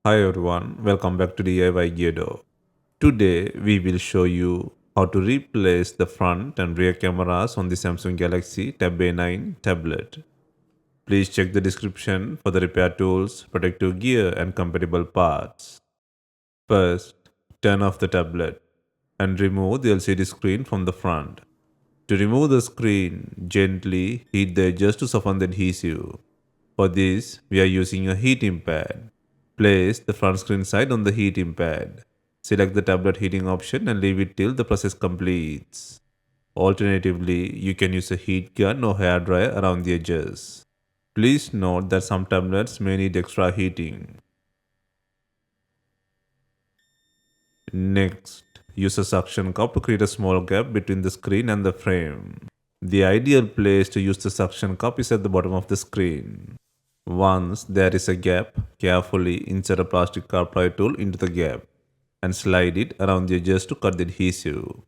Hi everyone, welcome back to DIY Gedo. Today we will show you how to replace the front and rear cameras on the Samsung Galaxy Tab A9 tablet. Please check the description for the repair tools, protective gear and compatible parts. First, turn off the tablet and remove the LCD screen from the front. To remove the screen, gently heat the edges to soften the adhesive. For this, we are using a heating pad. Place the front screen side on the heating pad. Select the tablet heating option and leave it till the process completes. Alternatively, you can use a heat gun or hair dryer around the edges. Please note that some tablets may need extra heating. Next, use a suction cup to create a small gap between the screen and the frame. The ideal place to use the suction cup is at the bottom of the screen. Once there is a gap, carefully insert a plastic car pry tool into the gap and slide it around the edges to cut the adhesive.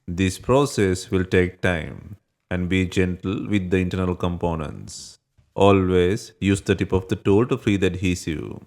This process will take time and be gentle with the internal components. Always use the tip of the tool to free the adhesive.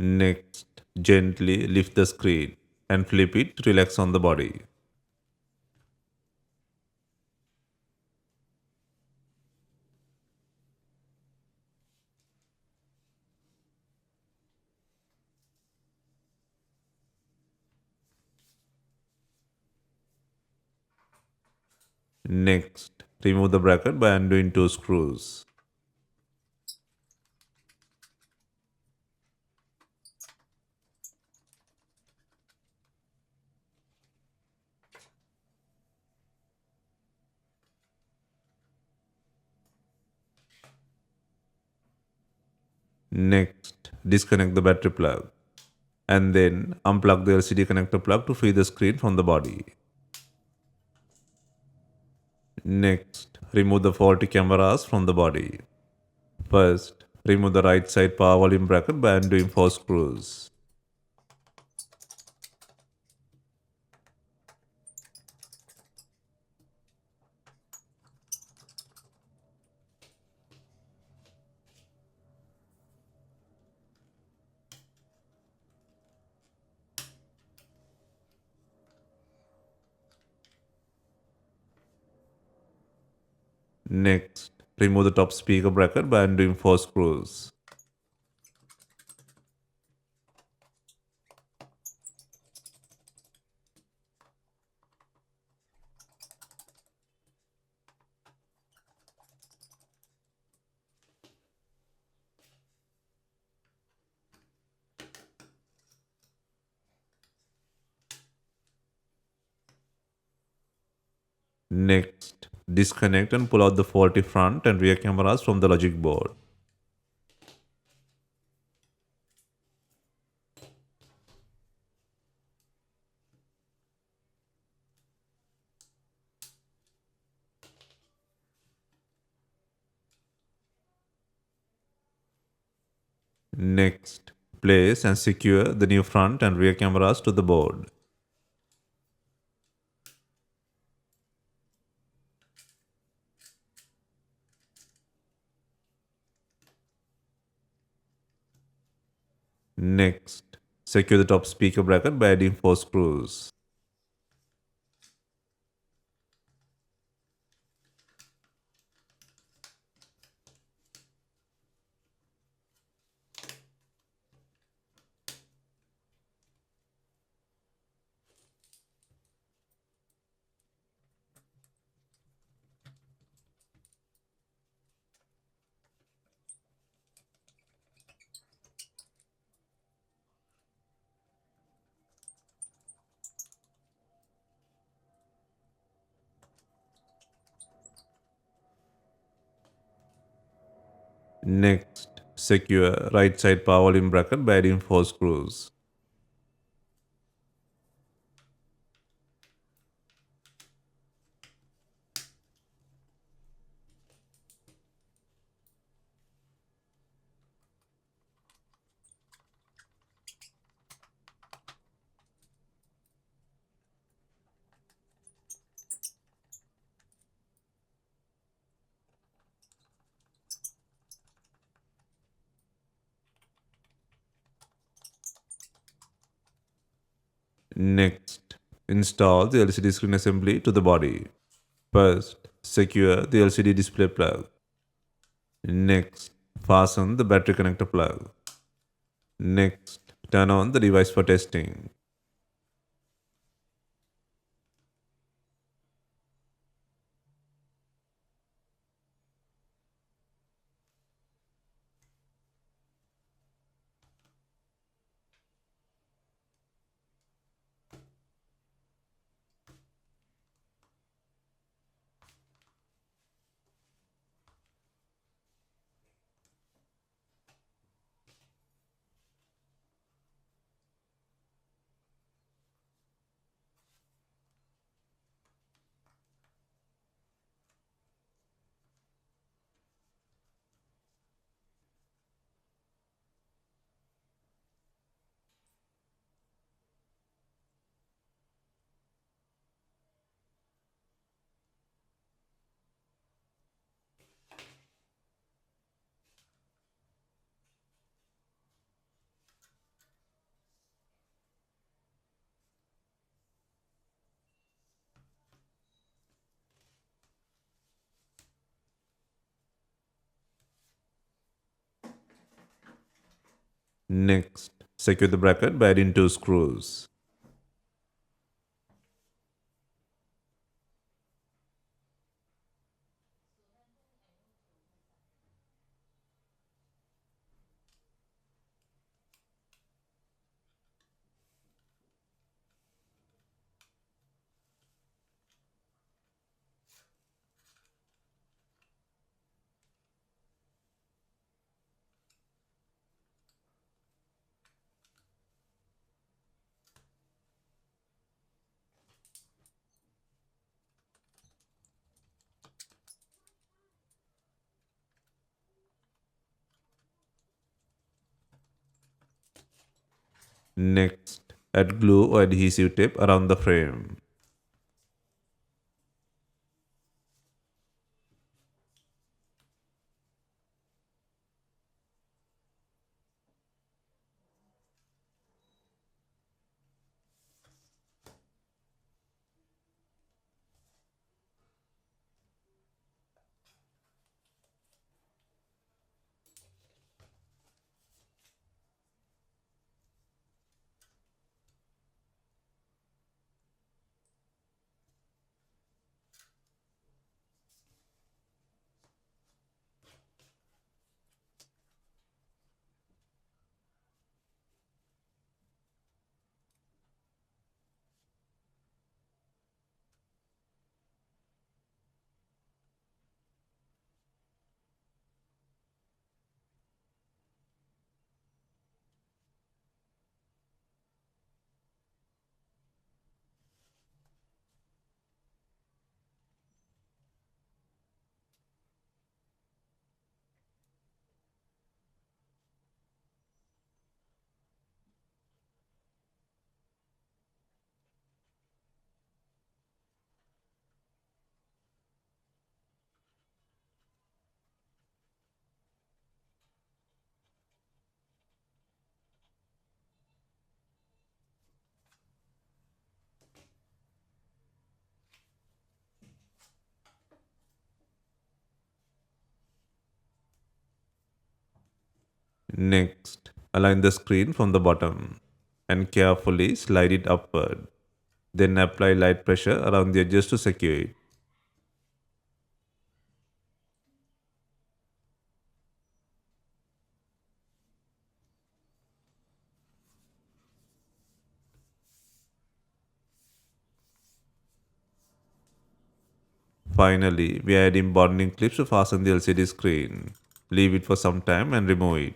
Next, gently lift the screen and flip it to relax on the body. Next, remove the bracket by undoing two screws. Next, disconnect the battery plug and then unplug the LCD connector plug to free the screen from the body. Next, remove the faulty cameras from the body. First, remove the right side power volume bracket by undoing 4 screws. Next, remove the top speaker bracket by undoing 4 screws. Next, disconnect and pull out the faulty front and rear cameras from the logic board. Next, place and secure the new front and rear cameras to the board. Next, secure the top speaker bracket by adding 4 screws. Next, secure right side power limb bracket by adding 4 screws. Next, install the LCD screen assembly to the body. First, secure the LCD display plug. Next, fasten the battery connector plug. Next, turn on the device for testing. Next, secure the bracket by adding 2 screws. Next, add glue or adhesive tape around the frame. Next, align the screen from the bottom and carefully slide it upward. Then apply light pressure around the edges to secure it. Finally, we add in bonding clips to fasten the LCD screen. Leave it for some time and remove it.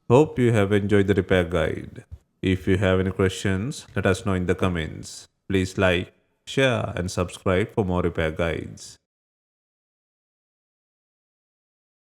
Hope you have enjoyed the repair guide. If you have any questions, let us know in the comments. Please like, share, and subscribe for more repair guides.